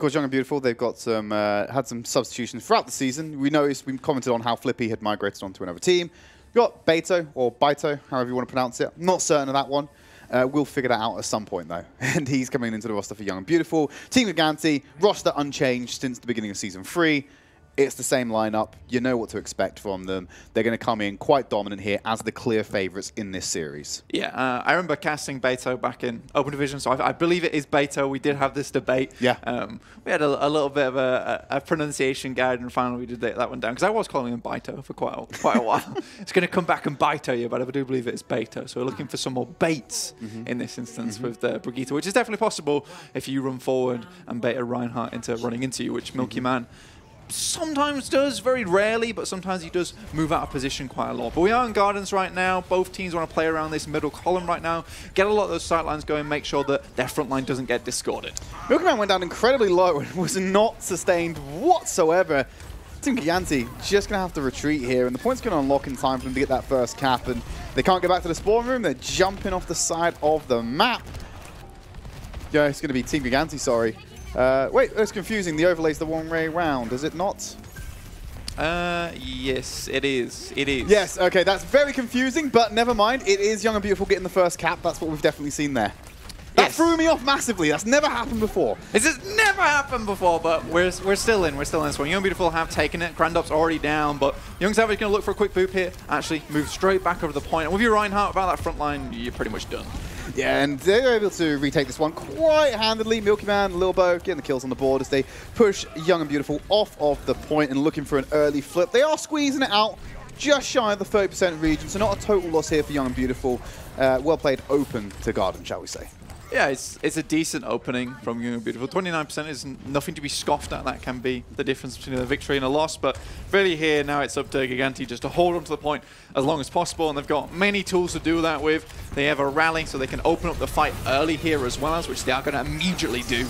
course, Young and Beautiful, they've got some had some substitutions throughout the season. We commented on how Flippy had migrated onto another team. We've got Beto, or Baito, however you want to pronounce it. Not certain of that one. We'll figure that out at some point, though. And he's coming into the roster for Young and Beautiful. Team Gigantti, roster unchanged since the beginning of Season 3. It's the same lineup. You know what to expect from them. They're going to come in quite dominant here as the clear favorites in this series. Yeah, I remember casting Beto back in Open Division, so I believe it is Beto. We did have this debate. Yeah. We had a little bit of a pronunciation guide, and finally we did that one down, because I was calling him Beto for quite a while. It's going to come back and Beto you, but I do believe it's Beto. So we're looking for some more baits in this instance with Brigitte, which is definitely possible if you run forward and bait a Reinhardt into running into you, which Milky Man sometimes does, very rarely, but sometimes he does move out of position quite a lot. But we are in Gardens right now. Both teams want to play around this middle column right now, get a lot of those sight lines going, make sure that their front line doesn't get discorded. Milky Man went down incredibly low and was not sustained whatsoever. Team Gigantti just going to have to retreat here, and the point's going to unlock in time for them to get that first cap, and they can't go back to the spawn room. They're jumping off the side of the map. Yeah, it's going to be Team Gigantti, sorry. Wait, it's confusing. The overlay's the one-way round, is it not? Yes, it is. It is. Yes, okay, that's very confusing, but never mind. It is Young and Beautiful getting the first cap. That's what we've definitely seen there. That threw me off massively. That's never happened before. This has never happened before, but we're still in. We're still in this one. Young and Beautiful have taken it. Grandup's already down, but Young Savage going to look for a quick boop here. Actually, move straight back over the point. And with your Reinhardt about that front line, you're pretty much done. Yeah, and they're able to retake this one quite handily. Milky Man, Lil Bo getting the kills on the board as they push Young and Beautiful off of the point and looking for an early flip. They are squeezing it out just shy of the 30% region, so not a total loss here for Young and Beautiful. Well played open to Garden, shall we say. Yeah, it's a decent opening from Young and Beautiful. 29% is nothing to be scoffed at. That can be the difference between a victory and a loss. But really here, now it's up to Gigantti just to hold on to the point as long as possible. And they've got many tools to do that with. They have a rally so they can open up the fight early here as well, which they are going to immediately do.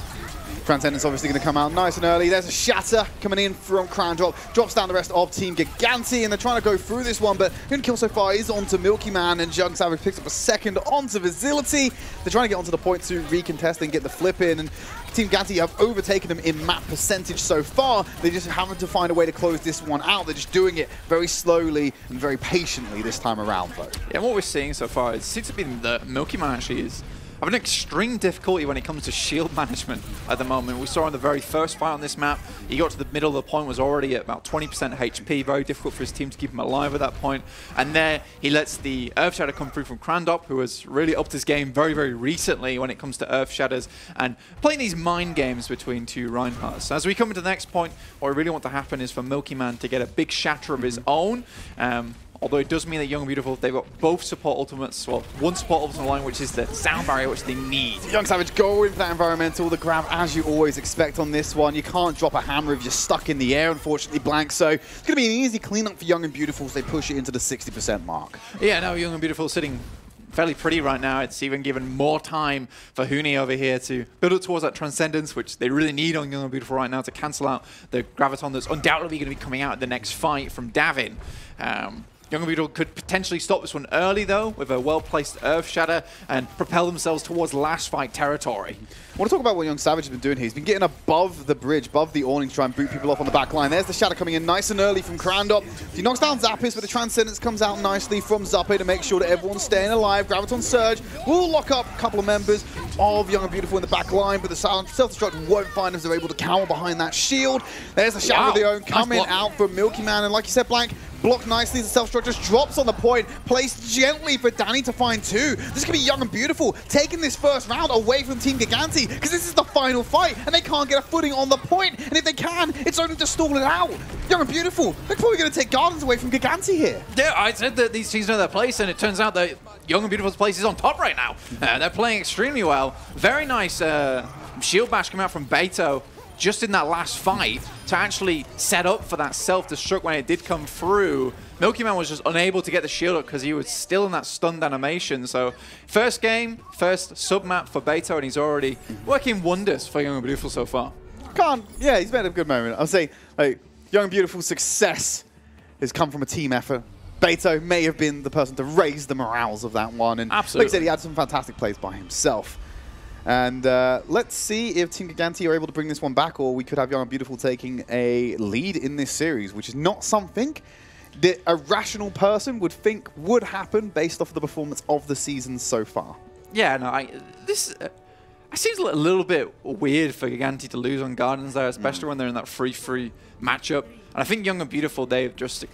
Contenders obviously going to come out nice and early. There's a shatter coming in from Crown Drop. Drops down the rest of Team Gigantti, and they're trying to go through this one, but the only kill so far is onto Milky Man, and Jug Savage picks up a second onto Vigility. They're trying to get onto the point to recontest and get the flip in, and Team Gigantti have overtaken them in map percentage so far. They just having to find a way to close this one out. They're just doing it very slowly and very patiently this time around, though. Yeah, and what we're seeing so far, it seems to be that Milky Man actually is having extreme difficulty when it comes to shield management at the moment. We saw in the very first fight on this map, he got to the middle of the point, was already at about 20% HP, very difficult for his team to keep him alive at that point. And there, he lets the Earth Shatter come through from Crandop, who has really upped his game very, very recently when it comes to Earth Shatters, and playing these mind games between two Reinhardts. As we come into the next point, what we really want to happen is for Milky Man to get a big shatter of his own. Although it does mean that Young and Beautiful, they've got both support ultimates, well, one support ultimate line, which is the sound barrier, which they need. Young Savage go with that environmental, the grab, as you always expect on this one. You can't drop a hammer if you're stuck in the air, unfortunately, Blank. So it's going to be an easy cleanup for Young and Beautiful as they push it into the 60% mark. Yeah, now Young and Beautiful sitting fairly pretty right now. It's even given more time for Huni over here to build up towards that Transcendence, which they really need on Young and Beautiful right now to cancel out the Graviton that's undoubtedly going to be coming out in the next fight from Davin. Young and Beautiful could potentially stop this one early, though, with a well-placed Earth Shatter and propel themselves towards last fight territory. I want to talk about what Young Savage has been doing here. He's been getting above the bridge, above the awning to try and boot people off on the back line. There's the Shatter coming in nice and early from Crandop. He knocks down Zappis, but the Transcendence comes out nicely from Zappe to make sure that everyone's staying alive. Graviton Surge will lock up a couple of members of Young and Beautiful in the back line, but the self-destruct won't find as they're able to cower behind that shield. There's the Shatter of their own coming out from Milky Man, and like you said, Blank, blocked nicely. The self-destruct just drops on the point, placed gently for Danny to find two. This could be Young and Beautiful taking this first round away from Team Gigantti, because this is the final fight, and they can't get a footing on the point. And if they can, it's only to stall it out. Young and Beautiful, they're probably going to take Gardens away from Gigantti here. Yeah, I said that these teams know their place, and it turns out that Young and Beautiful's place is on top right now. They're playing extremely well. Very nice shield bash coming out from Beto just in that last fight to actually set up for that self-destruct when it did come through. Milky Man was just unable to get the shield up because he was still in that stunned animation. So first game, first sub-map for Beto, and he's already working wonders for Young and Beautiful so far. Yeah, he's made a good moment. I'll say, like, Young and Beautiful's success has come from a team effort. Beto may have been the person to raise the morales of that one. And absolutely, like I said, he had some fantastic plays by himself. And let's see if Team Gigantti are able to bring this one back, or we could have Young and Beautiful taking a lead in this series, which is not something that a rational person would think would happen based off of the performance of the season so far. Yeah, no, this seems a little bit weird for Gigantti to lose on Gardens there, especially when they're in that 3-3 matchup. And I think Young and Beautiful, they're just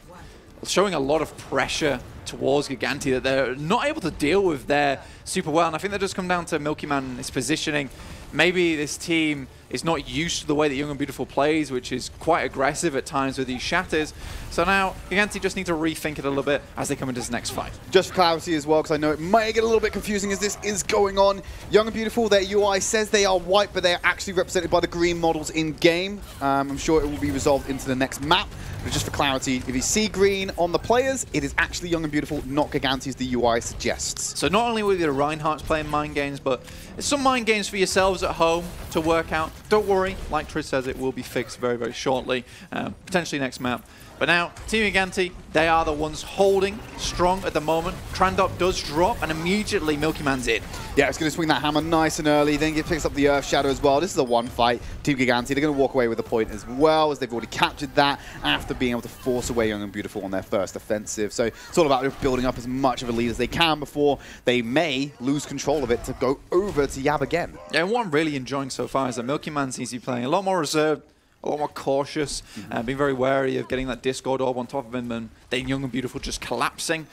showing a lot of pressure towards Gigantti that they're not able to deal with there super well. And I think that just come down to Milky Man and his positioning. Maybe this team is not used to the way that Young and Beautiful plays, which is quite aggressive at times with these shatters. So now Gigantti just need to rethink it a little bit as they come into this next fight. Just for clarity as well, because I know it might get a little bit confusing as this is going on. Young and Beautiful, their UI says they are white, but they are actually represented by the green models in-game. I'm sure it will be resolved into the next map. But just for clarity, if you see green on the players, it is actually Young and Beautiful, not Gigantti, as the UI suggests. So not only will the Reinhardt's playing mind games, but some mind games for yourselves at home to work out. Don't worry, like Tridd says, it will be fixed very, very shortly, potentially next map. But now, Team Gigantti, they are the ones holding strong at the moment. Trandop does drop, and immediately Milky Man's in. Yeah, it's going to swing that hammer nice and early, then it picks up the Earth Shadow as well. This is a one fight. Team Gigantti, they're going to walk away with a point as well, as they've already captured that after being able to force away Young and Beautiful on their first offensive. So it's all about building up as much of a lead as they can before they may lose control of it to go over to Yab again. Yeah, and what I'm really enjoying so far is that Milky Man seems to be playing a lot more reserved, a lot more cautious, being very wary of getting that Discord orb on top of him, and then Young and Beautiful just collapsing.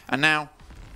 And now,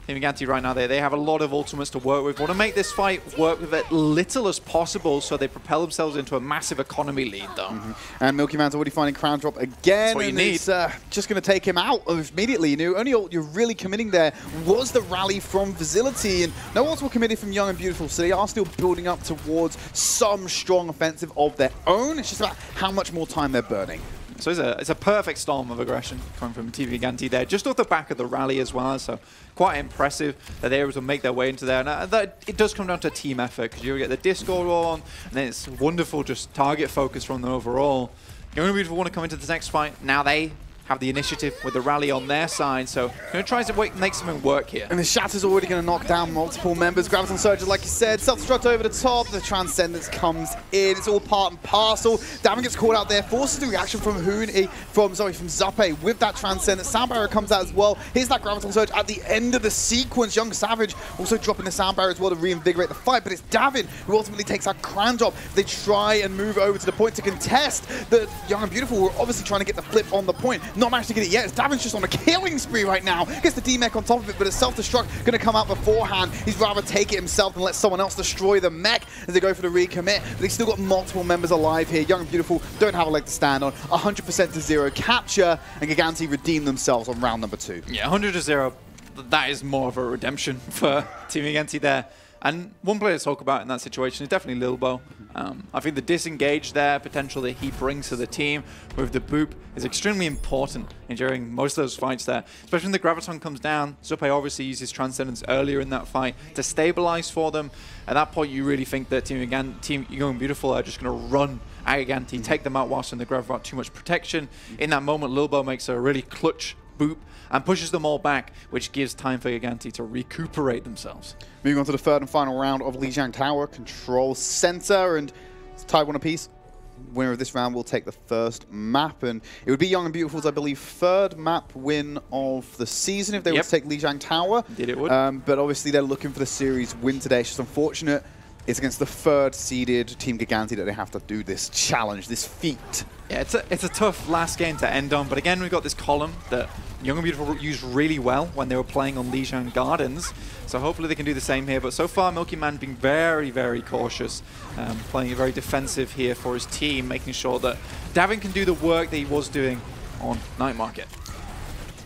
Team Gigantti right now, they have a lot of ultimates to work with. Want to make this fight work with as little as possible so they propel themselves into a massive economy lead, though. And Milky Man's already finding Crown Drop again. That's what you and need. It's just going to take him out immediately. You know, only all you're really committing there was the rally from Facility, and no one's more committed from Young and Beautiful, so they are still building up towards some strong offensive of their own. It's just about how much more time they're burning. So it's a perfect storm of aggression coming from Team Gigantti there, just off the back of the rally as well. So quite impressive that they're able to make their way into there. And that, it does come down to team effort, because you get the Discord on, and then it's wonderful just target focus from them overall. Young and Beautiful want to come into the next fight. Now they have the initiative with the rally on their side, so going to try to make something work here. And the Shatter's already going to knock down multiple members. Graviton Surge, like you said, self-destruct over the top, the Transcendence comes in, it's all part and parcel. Damon gets caught out there, forces the reaction from from Zappe with that Transcendence. Sound Barrier comes out as well. Here's that Graviton Surge at the end of the sequence. Young Savage also dropping the Sound Barrier as well to reinvigorate the fight, but it's Davin who ultimately takes that Crown Drop. They try and move over to the point to contest. The Young and Beautiful were obviously trying to get the flip on the point. Not managed to get it yet. Davin's just on a killing spree right now. Gets the D-Mech on top of it, but a self-destruct going to come out beforehand. He's rather take it himself than let someone else destroy the mech as they go for the recommit. But they've still got multiple members alive here. Young and Beautiful don't have a leg to stand on. 100% to 0 capture, and Gigantti redeem themselves on round number 2. Yeah, 100 to 0. That is more of a redemption for Team Gigantti there. And one player to talk about in that situation is definitely Lilbo. I think the disengage there, potential that he brings to the team with the boop is extremely important during most of those fights there. Especially when the Graviton comes down. Zappe obviously uses Transcendence earlier in that fight to stabilize for them. At that point, you really think that Team Young and Beautiful are just going to run at Gigantti, take them out whilst in the Graviton, too much protection. In that moment, Lilbo makes a really clutch boop and pushes them all back, which gives time for Gigantti to recuperate themselves. Moving on to the third and final round of Lijiang Tower, Control Center, and it's tied 1 apiece. Winner of this round will take the first map, and it would be Young and Beautiful's, I believe, 3rd map win of the season if they were to take Lijiang Tower. Indeed it would. But obviously they're looking for the series win today. It's just unfortunate it's against the 3rd seeded Team Gigantti that they have to do this challenge, this feat. Yeah, it's a tough last game to end on, but again, we've got this column that Young and Beautiful used really well when they were playing on Lijiang Gardens, so hopefully they can do the same here. But so far, Milky Man being very, very cautious, playing very defensive here for his team, making sure that Davin can do the work that he was doing on Night Market.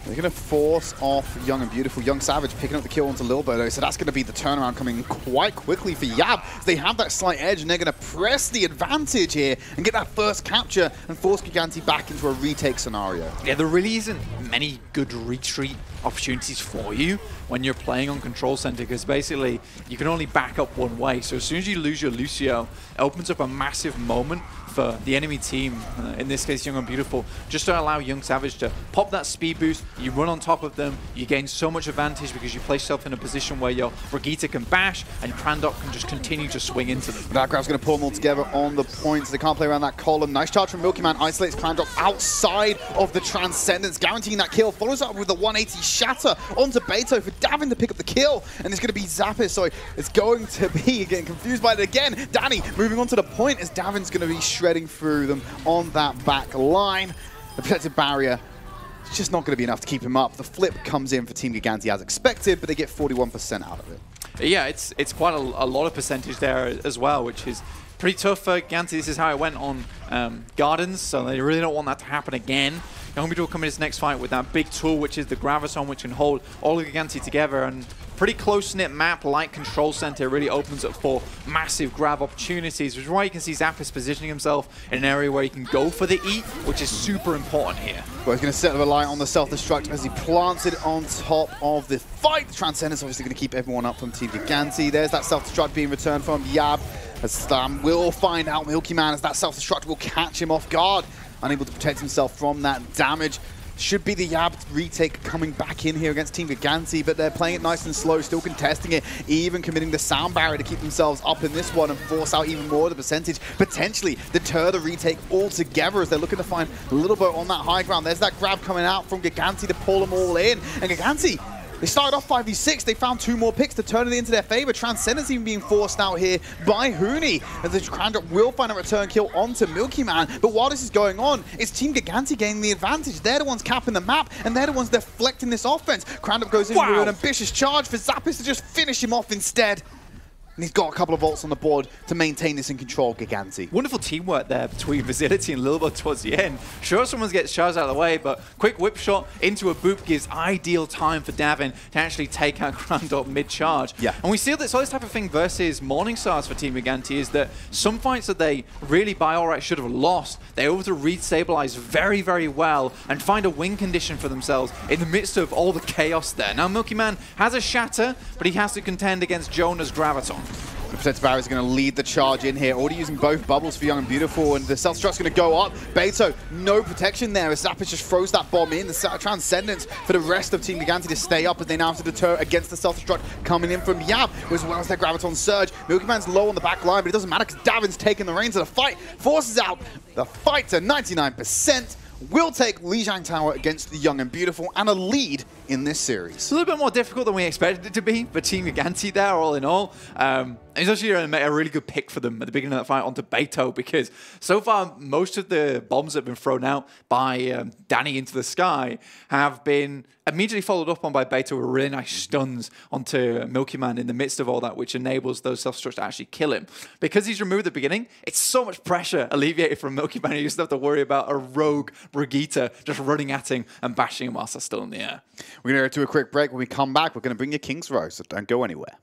They're going to force off Young and Beautiful. Young Savage picking up the kill onto Lilbo, though, so that's going to be the turnaround coming quite quickly for Yab. They have that slight edge, and they're going to press the advantage here and get that first capture and force Gigantti back into a retake scenario. Yeah, there really isn't many good retreat opportunities for you when you're playing on Control Center, because basically you can only back up one way. So as soon as you lose your Lucio, it opens up a massive moment for the enemy team, in this case Young and Beautiful, just to allow Young Savage to pop that speed boost, you run on top of them, you gain so much advantage because you place yourself in a position where your Brigitte can bash and Krandok can just continue to swing into them. That grab's going to pull them all together on the points. They can't play around that column. Nice charge from Milky Man. Isolates Krandok outside of the Transcendence, guaranteeing that kill. Follows up with the 180 shatter onto Beto for Davin to pick up the kill. And it's going to be Zappis, so it's going to be getting confused by it again. Danny moving on to the point as Davin's going to be shredding through them on that back line. The protective barrier, it's just not going to be enough to keep him up. The flip comes in for Team Gigantti as expected, but they get 41% out of it. Yeah, it's quite a lot of percentage there as well, which is pretty tough for Gigantti. This is how it went on Gardens, so they really don't want that to happen again. Youngbeetle will come in his next fight with that big tool, which is the Graviton, which can hold all of Gigantti together. And pretty close-knit map like Control Center really opens up for massive grab opportunities, which is why you can see Zappis positioning himself in an area where he can go for the E, which is super important here. Well, he's going to set the light on the self-destruct as he plants it on top of the fight. The Transcendence obviously going to keep everyone up from Team Gigantti. There's that self-destruct being returned from Yab. As we'll find out Milky Man as that self-destruct will catch him off guard. Unable to protect himself from that damage. Should be the Yab retake coming back in here against Team Gigantti, but they're playing it nice and slow, still contesting it, even committing the sound barrier to keep themselves up in this one and force out even more of the percentage, potentially deter the retake altogether as they're looking to find a little bit on that high ground. There's that grab coming out from Gigantti to pull them all in, and Gigantti, they started off 5v6, they found 2 more picks to turn it into their favor. Transcendence even being forced out here by Huni, as the Krandok will find a return kill onto Milky Man. But while this is going on, it's Team Gigantti gaining the advantage. They're the ones capping the map, and they're the ones deflecting this offense. Krandok goes in with an ambitious charge for Zappis to just finish him off instead. And he's got a couple of ults on the board to maintain this in control, Gigantti. Wonderful teamwork there between Visility and Lilbo towards the end. Sure, someone gets charged out of the way, but quick whip shot into a boop gives ideal time for Davin to actually take out Krandok mid-charge. Yeah. And we see this type of thing versus Morningstars for Team Gigantti is that some fights that they really by all right should have lost, they're able to re-stabilize very, very well and find a win condition for themselves in the midst of all the chaos there. Now, Milky Man has a shatter, but he has to contend against Jonah's Graviton. The protective barrier is going to lead the charge in here. Already using both bubbles for Young and Beautiful, and the self-destruct's going to go up. Beto, no protection there as Zappis just throws that bomb in. The Transcendence for the rest of Team Gigantti to stay up as they now have to deter against the self-destruct coming in from Yab, as well as their Graviton surge. Milky Man's low on the back line, but it doesn't matter because Davin's taking the reins of the fight, forces out the fight to 99%. Will take Lijiang Tower against the Young and Beautiful and a lead in this series. It's a little bit more difficult than we expected it to be for Team Gigantti there, all in all. It's actually a really good pick for them at the beginning of that fight onto Beto, because so far most of the bombs that have been thrown out by Danny into the sky have been immediately followed up on by Beto with really nice stuns onto Milky Man in the midst of all that, which enables those self-destructs to actually kill him. Because he's removed at the beginning, it's so much pressure alleviated from Milky Man. You just have to worry about a rogue Brigitte just running at him and bashing him whilst they're still in the air. We're going to go to a quick break. When we come back, we're going to bring you King's Row, so don't go anywhere.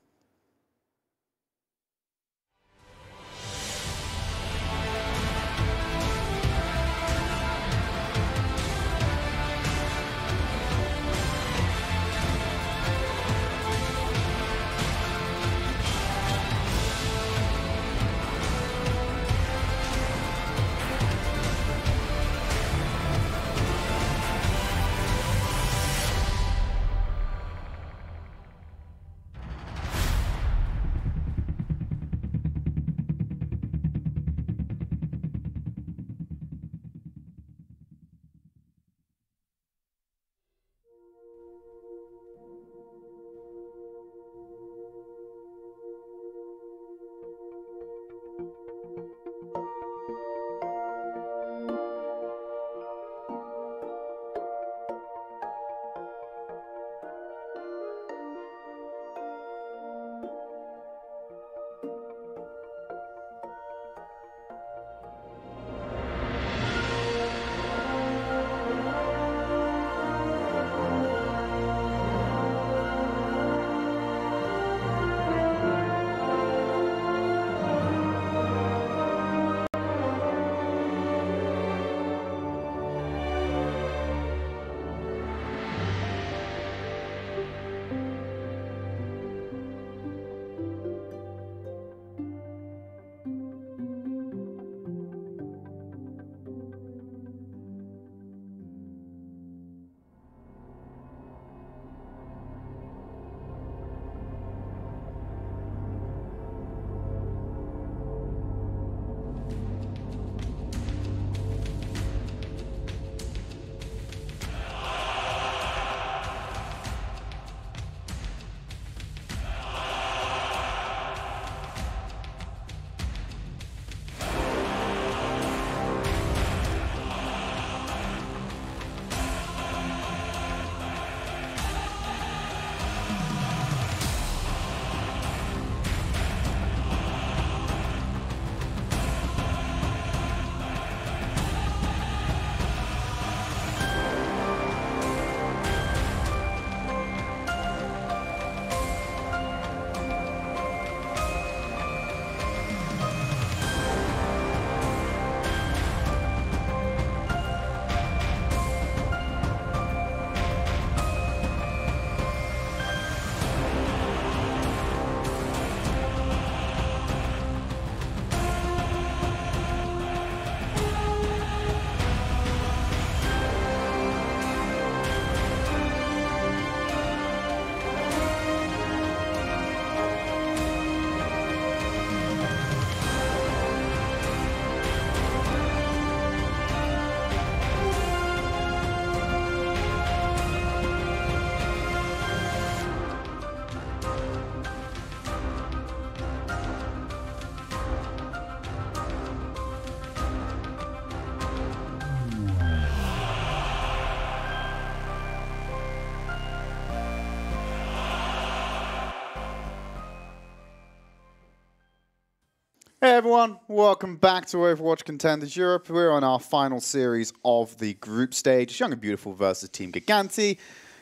Hey everyone, welcome back to Overwatch Contenders Europe. We're on our final series of the group stage. Young and Beautiful versus Team Gigantti.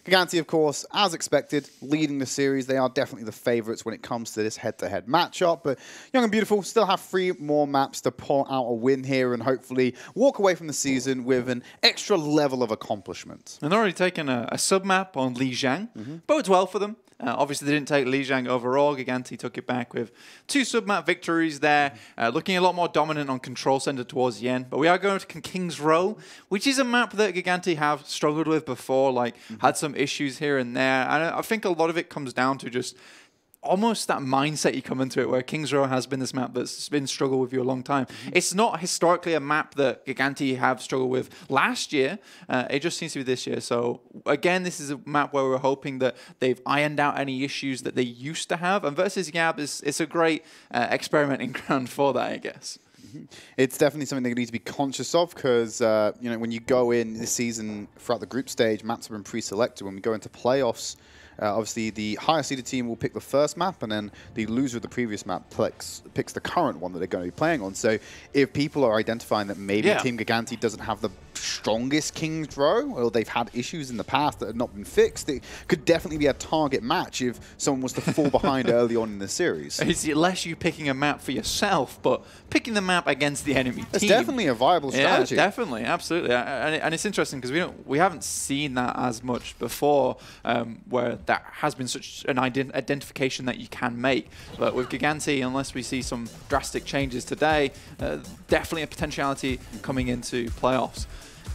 Gigantti, of course, as expected, leading the series. They are definitely the favourites when it comes to this head-to-head matchup. But Young and Beautiful still have 3 more maps to pull out a win here and hopefully walk away from the season with an extra level of accomplishment. And they're already taken a sub-map on Lijiang. Bodes well for them. Obviously, they didn't take Lijiang overall. Gigantti took it back with 2 sub-map victories there, looking a lot more dominant on control center towards the end. But we are going to King's Row, which is a map that Gigantti have struggled with before, like had some issues here and there. And I think a lot of it comes down to just almost that mindset you come into it, where King's Row has been this map that's been struggled with you a long time. It's not historically a map that Gigantti have struggled with last year. It just seems to be this year. So again, this is a map where we're hoping that they've ironed out any issues that they used to have. And versus Yab, it's a great experimenting ground for that, I guess. It's definitely something they need to be conscious of because, you know, when you go in this season throughout the group stage, maps have been pre-selected. When we go into playoffs, obviously, the higher seeded team will pick the first map, and then the loser of the previous map picks the current one that they're going to be playing on. So if people are identifying that maybe Team Gigantti doesn't have the strongest King's Row, or they've had issues in the past that have not been fixed, it could definitely be a target match if someone was to fall behind early on in the series. It's less you picking a map for yourself, but picking the map against the enemy team. It's definitely a viable strategy. Yeah, definitely, absolutely. And it's interesting because we haven't seen that as much before, where that has been such an identification that you can make. But with Gigantti, unless we see some drastic changes today, definitely a potentiality coming into playoffs.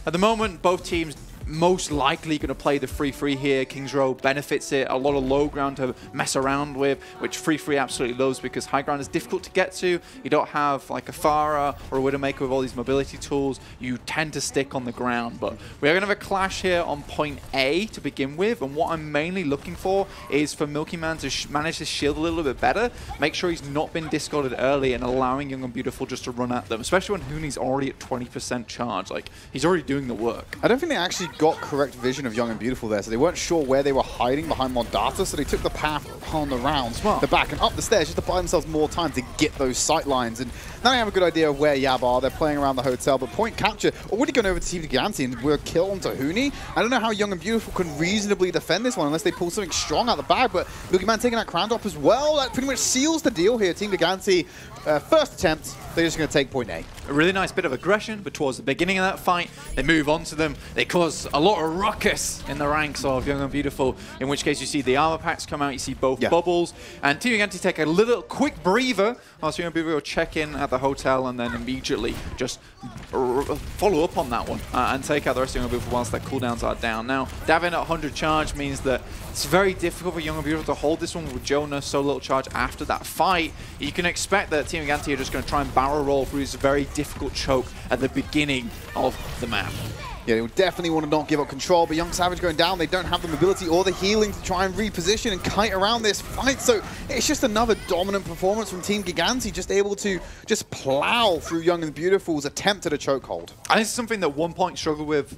At the moment, both teams most likely going to play the free-free here. King's Row benefits it. A lot of low ground to mess around with, which free-free absolutely loves because high ground is difficult to get to. You don't have like a Pharah or a Widowmaker with all these mobility tools. You tend to stick on the ground. But we are going to have a clash here on point A to begin with. And what I'm mainly looking for is for Milky Man to manage his shield a little bit better. Make sure he's not been discarded early and allowing Young and Beautiful just to run at them, especially when Huni's already at 20% charge. Like, he's already doing the work. I don't think they actually got correct vision of Young and Beautiful there, so they weren't sure where they were hiding behind more data, so they took the path on the round, the back and up the stairs just to buy themselves more time to get those sight lines. And now they have a good idea of where Yab are. They're playing around the hotel, but point capture already gone over to Team Gigantti and we're killed onto Huni. I don't know how Young and Beautiful can reasonably defend this one unless they pull something strong out the bag, but Milky Man taking that crown drop as well. That pretty much seals the deal here. Team Gigantti, first attempt, they're just going to take point A. A really nice bit of aggression, but towards the beginning of that fight, they move on to them. They cause a lot of ruckus in the ranks of Young and Beautiful, in which case you see the armor packs come out, you see both bubbles, and Team Gigantti take a little quick breather whilst Young and Beautiful check in at the hotel and then immediately just follow up on that one and take out the rest of Young and Beautiful whilst their cooldowns are down. Now, Davin at 100 charge means that it's very difficult for Young and Beautiful to hold this one with Jonah so little charge after that fight. You can expect that Team Gigantti are just going to try and barrel roll through this very difficult choke at the beginning of the map. Yeah, they would definitely want to not give up control, but Young Savage going down, they don't have the mobility or the healing to try and reposition and kite around this fight. So it's just another dominant performance from Team Gigantti, just able to just plow through Young and Beautiful's attempt at a chokehold. And this is something that 1 Point struggled with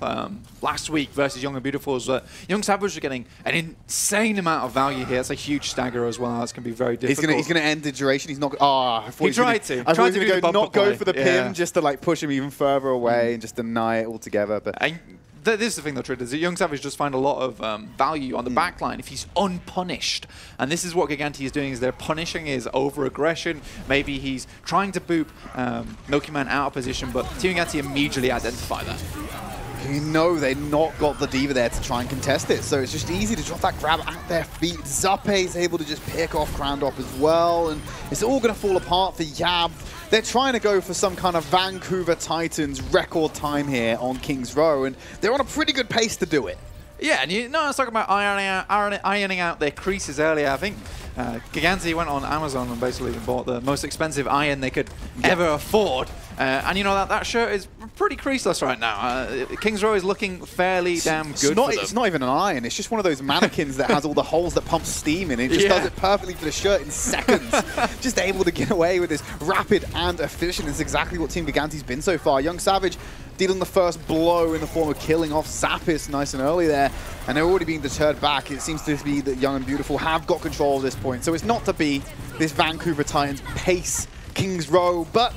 last week versus Young and Beautiful, is that Young Savage are getting an insane amount of value here. It's a huge stagger as well. That's going to be very difficult. He's going to end the duration. He's not. He tried to. I thought he was going to not go for the pin yeah. just to like push him even further away and just deny it altogether. But this is the thing though, Tridd, is that Young Savage does find a lot of value on the backline if he's unpunished. And this is what Gigantti is doing, is they're punishing his over-aggression. Maybe he's trying to boop Milky Man out of position, but Team Gigantti immediately identify that. You know they've not got the Diva there to try and contest it, so it's just easy to drop that grab at their feet. Zappe is able to just pick off Crandop as well, and it's all going to fall apart for Yab. They're trying to go for some kind of Vancouver Titans record time here on King's Row, and they're on a pretty good pace to do it. Yeah, and I was talking about ironing out their creases earlier. I think Gigantti went on Amazon and basically bought the most expensive iron they could ever afford. And you know that shirt is pretty creaseless right now. King's Row is looking fairly damn good for them. It's not even an iron. It's just one of those mannequins that has all the holes that pump steam in. It just does it perfectly for the shirt in seconds. Just able to get away with this rapid and efficient. It's exactly what Team Gigantti's been so far. Young Savage dealing the first blow in the form of killing off Zappis nice and early there. And they're already being deterred back. It seems to be that Young and Beautiful have got control at this point. So it's not to be this Vancouver Titans pace King's Row, but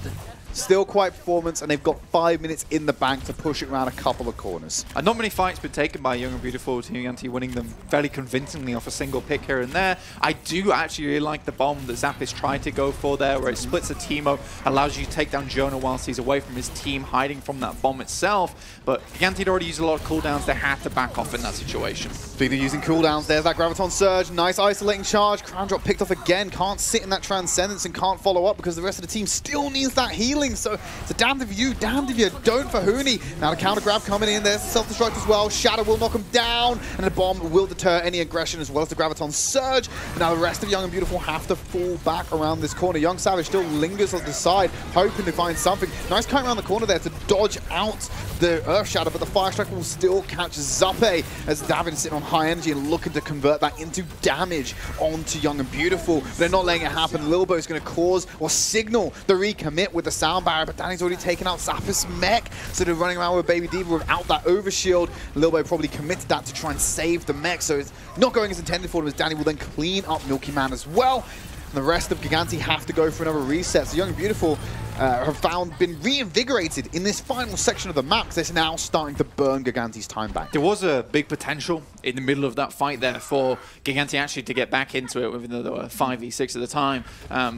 still quite performance, and they've got 5 minutes in the bank to push it around a couple of corners. And not many fights been taken by Young and Beautiful. Gigantti winning them fairly convincingly off a single pick here and there. I do actually really like the bomb that Zappis tried to go for there, where it splits the team up, allows you to take down Jonah whilst he's away from his team, hiding from that bomb itself. But Gigantti had already used a lot of cooldowns. They had to back off in that situation. Speaking of using cooldowns, there's that Graviton Surge. Nice isolating charge. Crown Drop picked off again. Can't sit in that Transcendence and can't follow up because the rest of the team still needs that healing. So it's a damned if you, damned if you don't for Huni. Now the counter grab coming in. There's the self-destruct as well. Shadow will knock him down, and the bomb will deter any aggression as well as the Graviton Surge. But now the rest of Young and Beautiful have to fall back around this corner. Young Savage still lingers on the side, hoping to find something. Nice cut around the corner there to dodge out the Earth Shadow, but the Fire Strike will still catch Zappe as Davin sitting on high energy and looking to convert that into damage onto Young and Beautiful. But they're not letting it happen. Lilbo is going to cause or signal the recommit with the sound barrier, but Danny's already taken out Zappis' mech, so they're running around with Baby Diva without that overshield. Lilbo probably committed that to try and save the mech, so it's not going as intended for them, as Danny will then clean up Milky Man as well. And the rest of Gigantti have to go for another reset. So Young and Beautiful have been reinvigorated in this final section of the map, because they're now starting to burn Gigantti's time back. There was a big potential in the middle of that fight there for Gigantti actually to get back into it, even though there were 5v6 at the time.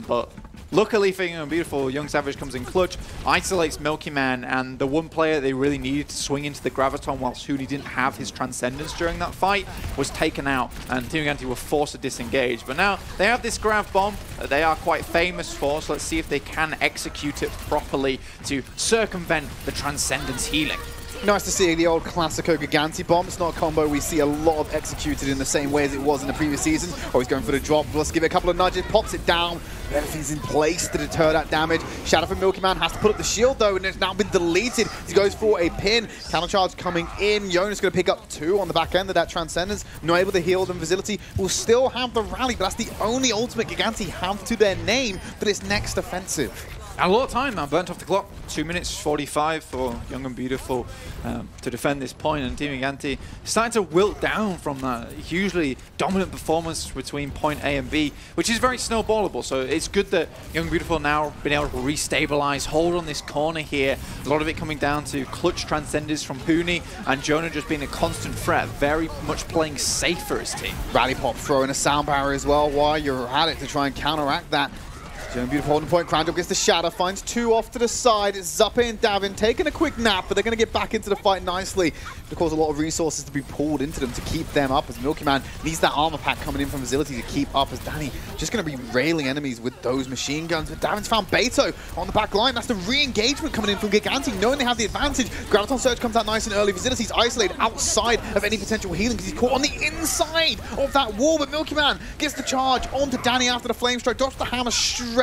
But luckily for Young and Beautiful, Young Savage comes in clutch, isolates Milky Man, and the one player they really needed to swing into the Graviton whilst Huni didn't have his Transcendence during that fight was taken out, and Team Gigantti were forced to disengage. But now they have this Grav Bomb that they are quite famous for, so let's see if they can execute it properly to circumvent the Transcendence healing. Nice to see the old Classico Gigantti bomb. It's not a combo we see a lot of executed in the same way as it was in the previous season. Oh, he's going for the drop. Let's give it a couple of nudges. Pops it down. Everything's in place to deter that damage. Shadow from Milky Man has to put up the shield, though, and it's now been deleted. He goes for a pin. Counter charge coming in. Jonas going to pick up 2 on the back end of that Transcendence. Not able to heal them. Facility will still have the rally, but that's the only ultimate Gigantti have to their name for this next offensive. A lot of time now burnt off the clock. 2 minutes 45 for Young and Beautiful to defend this point, and Team Gigantti starting to wilt down from that hugely dominant performance between point A and B, which is very snowballable. So it's good that Young and Beautiful now been able to restabilize, hold on this corner here. A lot of it coming down to clutch Transcenders from Huni, and Jonah just being a constant threat, very much playing safe for his team. Rally Pop throwing a sound barrier as well while you're at it to try and counteract that. Young and Beautiful holding point. Crown Drop gets the Shadow, finds 2 off to the side. It's Zappe and Davin taking a quick nap, but they're going to get back into the fight nicely. Of course, a lot of resources to be pulled into them to keep them up, as Milky Man needs that armor pack coming in from Facility to keep up, as Danny just going to be railing enemies with those machine guns. But Davin's found Beto on the back line. That's the re-engagement coming in from Gigantti, knowing they have the advantage. Graviton Surge comes out nice and early. Facility's isolated outside of any potential healing because he's caught on the inside of that wall. But Milky Man gets the charge onto Danny after the Flame Strike, drops the hammer straight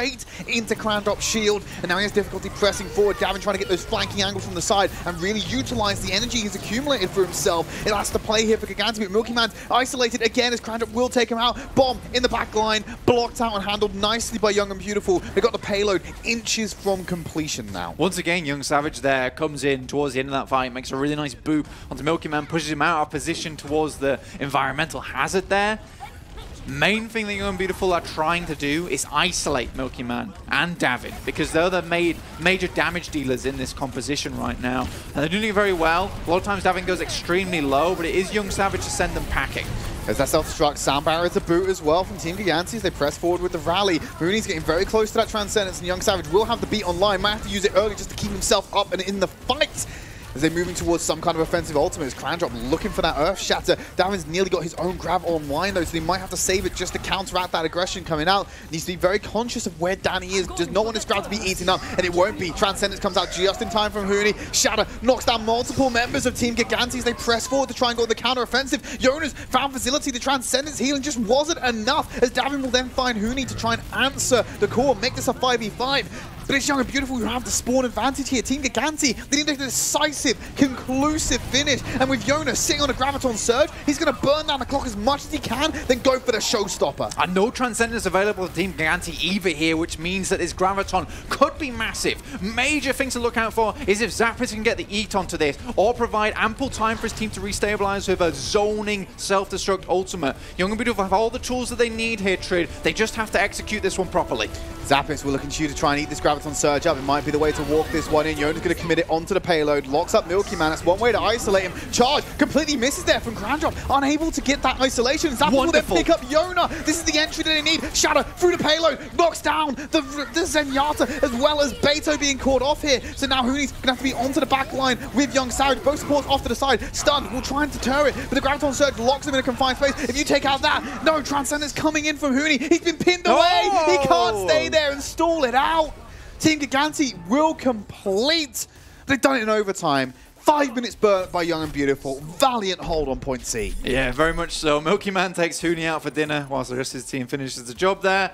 into Crown Drop's shield, and now he has difficulty pressing forward. Davin trying to get those flanking angles from the side and really utilize the energy he's accumulated for himself. It has to play here for Gigantti, but Milky Man's isolated again as Crown Drop will take him out. Bomb in the back line, blocked out and handled nicely by Young and Beautiful. They got the payload inches from completion now. Once again, Young Savage there comes in towards the end of that fight, makes a really nice boop onto Milky Man, pushes him out of position towards the environmental hazard there. Main thing that Young and Beautiful are trying to do is isolate Milky Man and Davin, because they're the major damage dealers in this composition right now, and they're doing it very well. A lot of times Davin goes extremely low, but it is Young Savage to send them packing. There's that self-destruct sound barrier to boot as well from Team Gigantti as they press forward with the rally. Mooney's getting very close to that Transcendence, and Young Savage will have the beat online. Might have to use it early just to keep himself up and in the fight, as they're moving towards some kind of offensive ultimate. As Crown Drop looking for that Earth Shatter. Davin's nearly got his own grab online though, so he might have to save it just to counteract that aggression coming out. Needs to be very conscious of where Danny is. Does not want his grab to be eaten up, and it won't be. Transcendence comes out just in time from Huni. Shatter knocks down multiple members of Team Gigantti as they press forward to try and go the counter offensive. Jonas found Facility. The Transcendence healing just wasn't enough, as Davin will then find Huni to try and answer the call, make this a 5v5. but it's Young and Beautiful who have the spawn advantage here. Team Gigantti, they need a decisive, conclusive finish. And with Yona sitting on a Graviton Surge, he's going to burn down the clock as much as he can, then go for the showstopper. And no Transcendence available to Team Gigantti either here, which means that this Graviton could be massive. Major thing to look out for is if Zappis can get the eat onto this, or provide ample time for his team to restabilize with a zoning self-destruct ultimate. Young and Beautiful have all the tools that they need here, Tridd. They just have to execute this one properly. Zappis will looking to you to try and eat this Graviton Surge up. It might be the way to walk this one in. Yona's going to commit it onto the payload. Locks up Milky Man. That's one way to isolate him. Charge completely misses there from Grandrop. Unable to get that isolation. Zappis will then pick up Yona. This is the entry that they need. Shatter through the payload. Knocks down the Zenyatta, as well as Beto being caught off here. So now Huni's going to have to be onto the back line with Young Savage. Both supports off to the side. Stunned. Will try and deter it. But the Graviton Surge locks him in a confined space. If you take out that, no, Transcendence coming in from Huni. He's been pinned away. He can't stay there and stall it out. Team Gigantti will complete. They've done it in overtime. 5 minutes burnt by Young and Beautiful. Valiant hold on point C. Yeah, very much so. Milky Man takes Huni out for dinner whilst the rest of his team finishes the job there.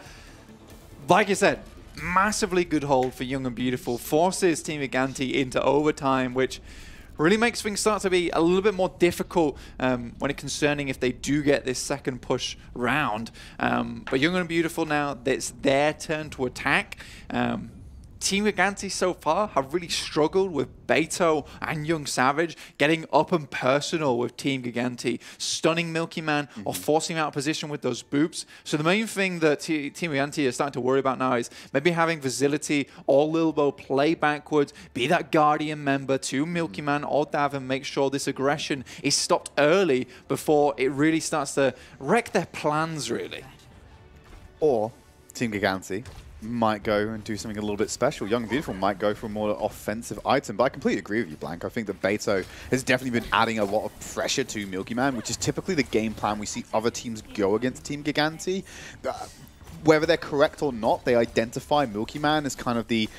Like you said, massively good hold for Young and Beautiful. Forces Team Gigantti into overtime, which really makes things start to be a little bit more difficult when it's concerning if they do get this second push round. But Young and Beautiful now, it's their turn to attack. Team Gigantti so far have really struggled with Beto and Young Savage getting up and personal with Team Gigantti, stunning Milky Man or forcing him out of position with those boops. So the main thing that Team Gigantti is starting to worry about now is maybe having Facility or Lilbo play backwards, be that Guardian member to Milky Man or Dav, and make sure this aggression is stopped early before it really starts to wreck their plans, really. Or Team Gigantti might go and do something a little bit special. Young and Beautiful might go for a more offensive item, but I completely agree with you, Blank. I think that Beto has definitely been adding a lot of pressure to Milky Man, which is typically the game plan we see other teams go against Team Gigantti. Whether they're correct or not, they identify Milky Man as kind of the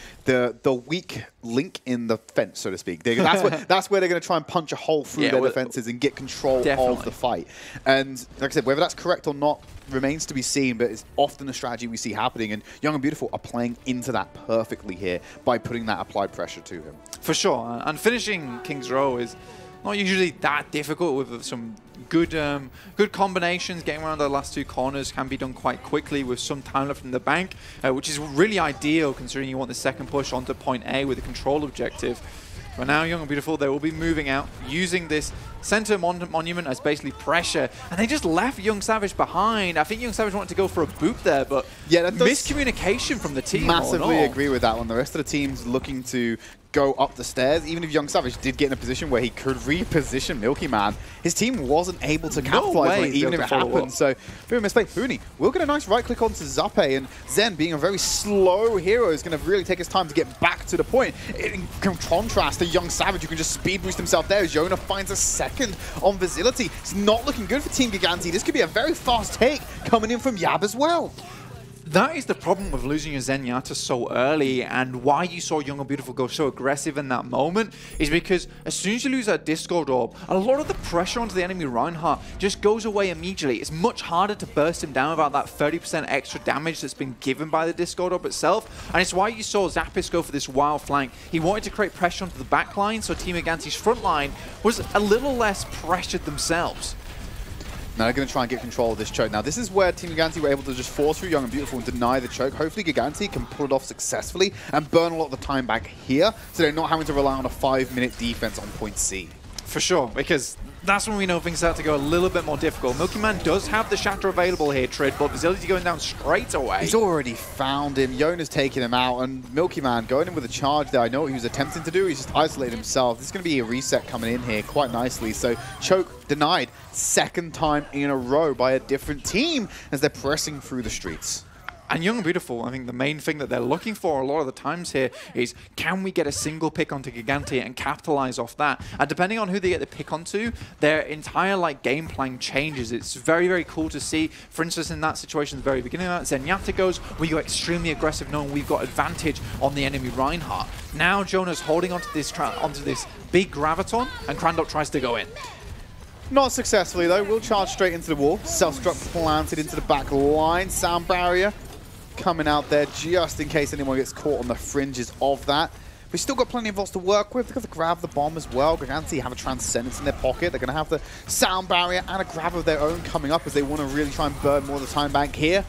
weak link in the fence, so to speak. That's where they're going to try and punch a hole through their defenses and get control of the fight. And like I said, whether that's correct or not remains to be seen, but it's often a strategy we see happening, and Young and Beautiful are playing into that perfectly here by putting that applied pressure to him. For sure, and finishing King's Row is not usually that difficult with some good combinations. Getting around the last two corners can be done quite quickly with some time left in the bank, which is really ideal considering you want the second push onto point A with a control objective. But now Young and Beautiful, they will be moving out, using this center monument as basically pressure, and they just left Young Savage behind. I think Young Savage wanted to go for a boop there, but yeah, miscommunication from the team. Massively agree with that one. The rest of the team's looking to go up the stairs. Even if Young Savage did get in a position where he could reposition Milky Man, his team wasn't able to capitalize on it, even if it happened. So, bit of a mistake. Huni will get a nice right click onto Zappe, and Zen, being a very slow hero, is going to really take his time to get back to the point. In contrast to Young Savage, who can just speed boost himself there as Yona finds a second on Facility. It's not looking good for Team Gigantti. This could be a very fast take coming in from Yab as well. That is the problem with losing your Zenyatta so early, and why you saw Young and Beautiful go so aggressive in that moment is because as soon as you lose that Discord Orb, a lot of the pressure onto the enemy Reinhardt just goes away immediately. It's much harder to burst him down without that 30% extra damage that's been given by the Discord Orb itself, and it's why you saw Zappis go for this wild flank. He wanted to create pressure onto the back line, so Team Gigantti's front line was a little less pressured themselves. Now they're going to try and get control of this choke. Now this is where Team Gigantti were able to just force through Young and Beautiful and deny the choke. Hopefully Gigantti can pull it off successfully and burn a lot of the time back here, so they're not having to rely on a 5-minute defense on point C. For sure, because that's when we know things start to go a little bit more difficult. Milky Man does have the Shatter available here, Tridd, but Facility going down straight away. He's already found him. Yona's taking him out, and Milky Man going in with a charge there. I know what he was attempting to do. He's just isolated himself. This is going to be a reset coming in here quite nicely. So choke denied, second time in a row by a different team as they're pressing through the streets. And Young and Beautiful, I think the main thing that they're looking for a lot of the times here is, can we get a single pick onto Gigantti and capitalize off that? And depending on who they get the pick onto, their entire game plan changes. It's very, very cool to see. For instance, in that situation at the very beginning of that, Zenyatta goes, we go extremely aggressive knowing we've got advantage on the enemy Reinhardt. Now Jonah's holding onto this big Graviton, and Crandop tries to go in. Not successfully though, will charge straight into the wall. Self-struck planted into the back line. Sound barrier coming out there just in case anyone gets caught on the fringes of that. We've still got plenty of ults to work with. They've got to grab the bomb as well. Gigantti have a Transcendence in their pocket. They're going to have the Sound Barrier and a grab of their own coming up as they want to really try and burn more of the time bank here.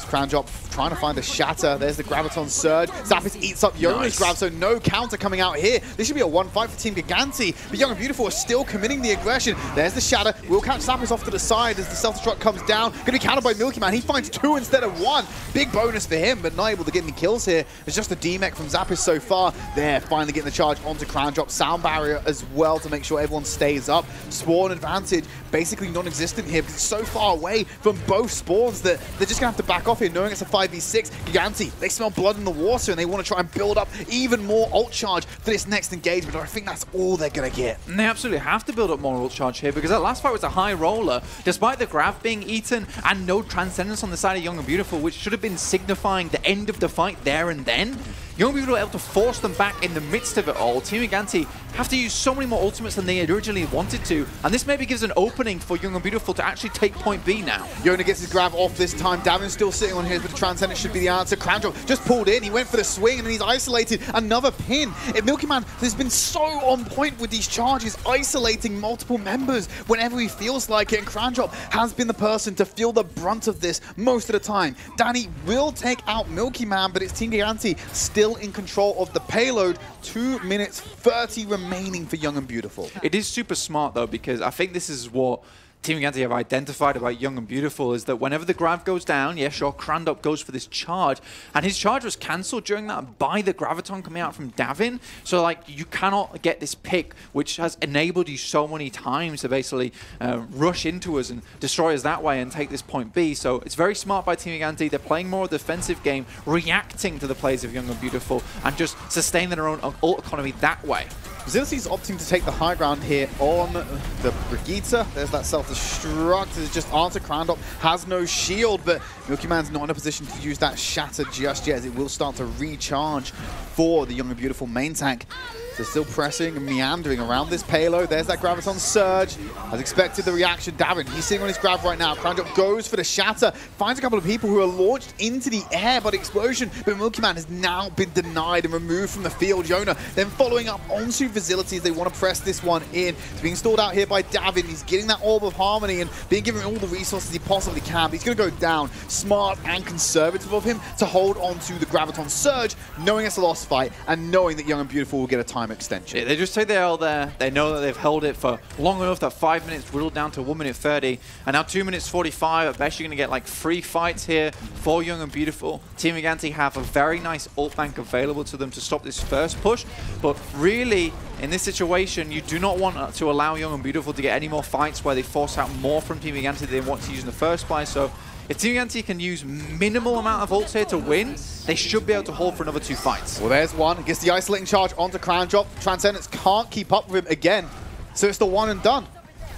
Crown trying to find a shatter. There's the Graviton Surge. Zappis eats up Yona's grab, so no counter coming out here. This should be a 1-5 for Team Gigantti, but Young and Beautiful are still committing the aggression. There's the shatter. We'll catch Zappis off to the side as the self-destruct comes down. Going to be countered by Milky Man. He finds 2 instead of 1. Big bonus for him, but not able to get any kills here. It's just a D-Mech from Zappis so far. They're finally getting the charge onto Crown Drop. Sound Barrier as well to make sure everyone stays up. Spawn advantage basically non-existent here because it's so far away from both spawns that they're just going to have to back off here knowing it's a 5v6. Gigantti, they smell blood in the water and they want to try and build up even more ult charge for this next engagement. I think that's all they're going to get. And they absolutely have to build up more ult charge here because that last fight was a high roller. Despite the grab being eaten and no Transcendence on the side of Young and Beautiful, which should have been signifying the end of the fight there and then, Young and Beautiful were able to force them back in the midst of it all. Team Gigantti have to use so many more ultimates than they originally wanted to, and this maybe gives an opening for Young and Beautiful to actually take point B now. Yona gets his grab off this time. Davin's still sitting on his, but the Transcendence should be the answer. Crandrop just pulled in. He went for the swing, and then he's isolated. Another pin. Milky Man has been so on point with these charges, isolating multiple members whenever he feels like it, and Crandrop has been the person to feel the brunt of this most of the time. Danny will take out Milky Man, but it's Team Gigantti still in control of the payload. 2 minutes 30 remaining for Young and Beautiful. It is super smart though, because I think this is what Team Gigantti have identified about Young and Beautiful, is that whenever the grab goes down, yeah, sure, Crandop goes for this charge, and his charge was cancelled during that by the Graviton coming out from Davin. So, like, you cannot get this pick, which has enabled you so many times to basically rush into us and destroy us that way and take this point B. So it's very smart by Team Gigantti. They're playing more of a defensive game, reacting to the plays of Young and Beautiful, and just sustaining their own ult economy that way. Zilci's opting to take the high ground here on the Brigitte. There's that self-destruct. It's just answer. Crandop has no shield, but Milky Man's not in a position to use that shatter just yet, as it will start to recharge for the Young and Beautiful main tank. They're still pressing and meandering around this payload. There's that Graviton Surge. As expected, the reaction. Davin, he's sitting on his grab right now. Crandrop goes for the shatter. Finds a couple of people who are launched into the air by the explosion. But Milky Man has now been denied and removed from the field. Yona then following up onto Facilities. They want to press this one in. It's being stalled out here by Davin. He's getting that Orb of Harmony and being given all the resources he possibly can. But he's going to go down. Smart and conservative of him to hold on to the Graviton Surge, knowing it's a lost fight and knowing that Young and Beautiful will get a time extension. Yeah, they just take the L there. They know that they've held it for long enough that 5 minutes whittled down to 1 minute 30. And now 2 minutes 45. At best, you're going to get like 3 fights here for Young and Beautiful. Team Gigantti have a very nice ult bank available to them to stop this first push. But really, in this situation, you do not want to allow Young and Beautiful to get any more fights where they force out more from Team Gigantti than they want to use in the first place. So if Team Gigantti can use minimal amount of ults here to win, they should be able to hold for another 2 fights. Well, there's one. Gets the isolating charge onto Crown Drop. Transcendence can't keep up with him again. So it's the one and done.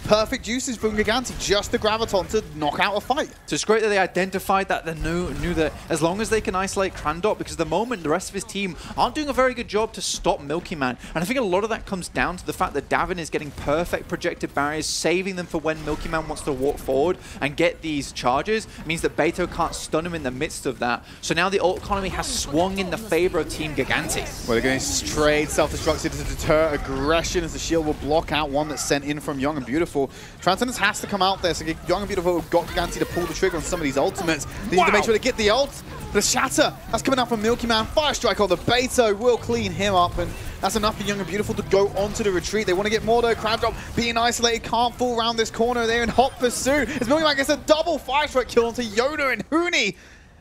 Perfect usage from Gigantti, just the Graviton to knock out a fight. So it's great that they identified that, they knew that as long as they can isolate Crandop, because at the moment the rest of his team aren't doing a very good job to stop Milky Man. And I think a lot of that comes down to the fact that Davin is getting perfect projected barriers, saving them for when Milky Man wants to walk forward and get these charges. It means that Beto can't stun him in the midst of that. So now the ult economy has swung in the favor of Team Gigantti. Well, they're going to trade self-destructed to deter aggression as the shield will block out one that's sent in from Young and Beautiful. Transcendence has to come out there, so Young and Beautiful have got Gigantti to pull the trigger on some of these ultimates. They need to make sure they get the ult. The shatter, that's coming out from Milky Man. Fire Strike on the Beto will clean him up, and that's enough for Young and Beautiful to go onto the retreat. They want to get more though. Crabdrop being isolated, can't fall around this corner. They're in hot pursuit as Milky Man gets a double Fire Strike kill onto Yoda and Huni,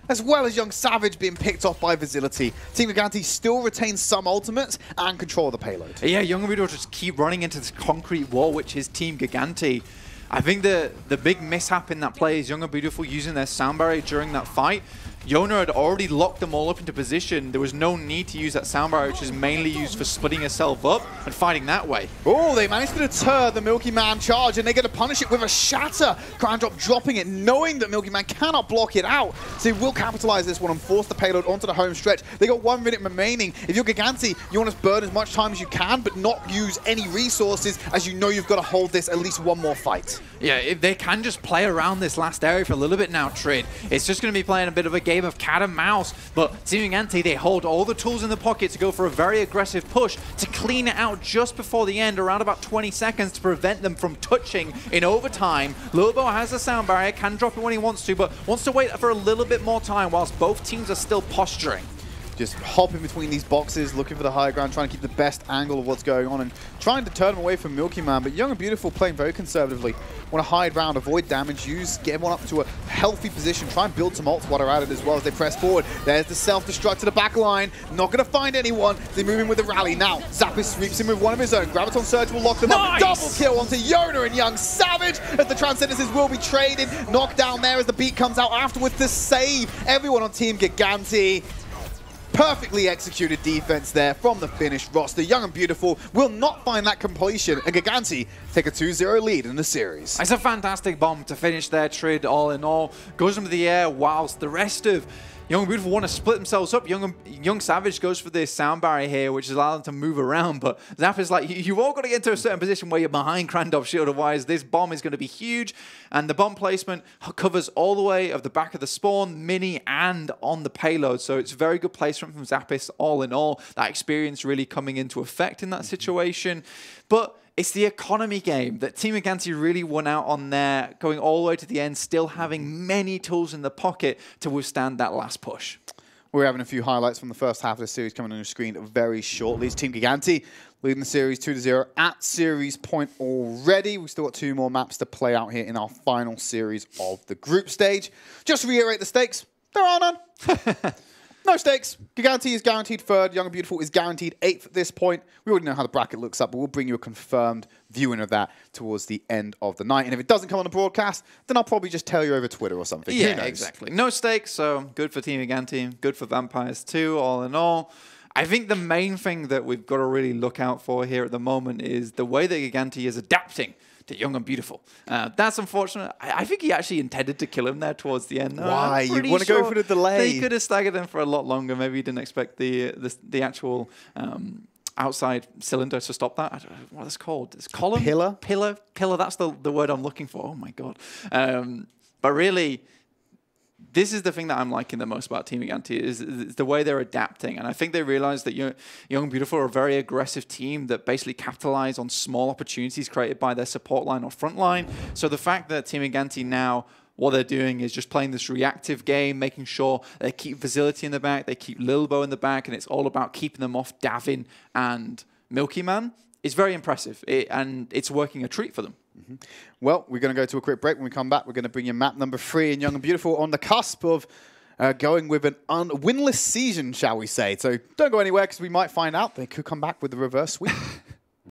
as well as Young Savage being picked off by Facility. Team Gigantti still retains some ultimates and control of the payload. Yeah, Young and Beautiful just keep running into this concrete wall, which is Team Gigantti. I think the big mishap in that play is Young and Beautiful using their sound barrier during that fight. Yona had already locked them all up into position. There was no need to use that sound barrier, which is mainly used for splitting herself up and fighting that way. Oh, they managed to deter the Milky Man charge, and they're going to punish it with a shatter. Crandrop dropping it, knowing that Milky Man cannot block it out. So they will capitalize this one and force the payload onto the home stretch. They got 1 minute remaining. If you're Gigantti, you want to burn as much time as you can, but not use any resources, as you know you've got to hold this at least one more fight. Yeah, if they can just play around this last area for a little bit now, Tridd. It's just going to be playing a bit of a game game of cat and mouse. But Team Gigantti, they hold all the tools in the pocket to go for a very aggressive push to clean it out just before the end, around about 20 seconds, to prevent them from touching in overtime. Lobo has a sound barrier, can drop it when he wants to, but wants to wait for a little bit more time whilst both teams are still posturing. Just hopping between these boxes, looking for the high ground, trying to keep the best angle of what's going on, and trying to turn them away from Milky Man. But Young and Beautiful playing very conservatively. Want to hide round, avoid damage, get everyone up to a healthy position, try and build some ults while they're at it as well as they press forward. There's the self-destruct to the back line. Not going to find anyone. They move in with the rally. Now, Zappis sweeps in with one of his own. Graviton Surge will lock them up. Double kill onto Yona and Young Savage as the Transcendences will be traded. Knocked down there as the beat comes out afterwards to save everyone on Team Gigantti. Perfectly executed defense there from the finished roster. Young and Beautiful will not find that completion, and Gigantti take a 2-0 lead in the series. It's a fantastic bomb to finish their Tridd all in all. Goes into the air whilst the rest of Young and Beautiful want to split themselves up. Young Savage goes for this sound barrier here, which is allowing them to move around, but Zap is like, you've all got to get into a certain position where you're behind Krandov's shield, otherwise this bomb is going to be huge, and the bomb placement covers all the way of the back of the spawn, mini, and on the payload, so it's very good placement from Zappis all in all. That experience really coming into effect in that situation, but it's the economy game that Team Gigantti really won out on there, going all the way to the end, still having many tools in the pocket to withstand that last push. We're having a few highlights from the first half of the series coming on the screen very shortly. It's Team Gigantti leading the series 2-0 at series point already. We've still got 2 more maps to play out here in our final series of the group stage. Just to reiterate the stakes, there are none. No stakes. Gigantti is guaranteed 3rd. Young and Beautiful is guaranteed 8th at this point. We already know how the bracket looks up, but we'll bring you a confirmed viewing of that towards the end of the night. And if it doesn't come on the broadcast, then I'll probably just tell you over Twitter or something. Yeah, exactly. No stakes, so good for Team Gigantti, good for Vampires too, all in all. I think the main thing that we've got to really look out for here at the moment is the way that Gigantti is adapting to Young and Beautiful. That's unfortunate. I think he actually intended to kill him there towards the end. Why? You want to go for the delay? They could have staggered him for a lot longer. Maybe he didn't expect the actual outside cylinder to stop that. I don't know what it's called. It's column? Pillar? Pillar. That's the word I'm looking for. Oh my God. But really, this is the thing that I'm liking the most about Team Gigantti is the way they're adapting. And I think they realize that Young and Beautiful are a very aggressive team that basically capitalize on small opportunities created by their support line or front line. So the fact that Team Gigantti now, what they're doing is just playing this reactive game, making sure they keep Facility in the back, they keep Lilbo in the back, and it's all about keeping them off Davin and Milky Man. It's very impressive, and it's working a treat for them. Well, we're going to go to a quick break. When we come back, we're going to bring you map number 3 in Young and Beautiful on the cusp of going with an winless season, shall we say. So don't go anywhere because we might find out they could come back with the reverse sweep.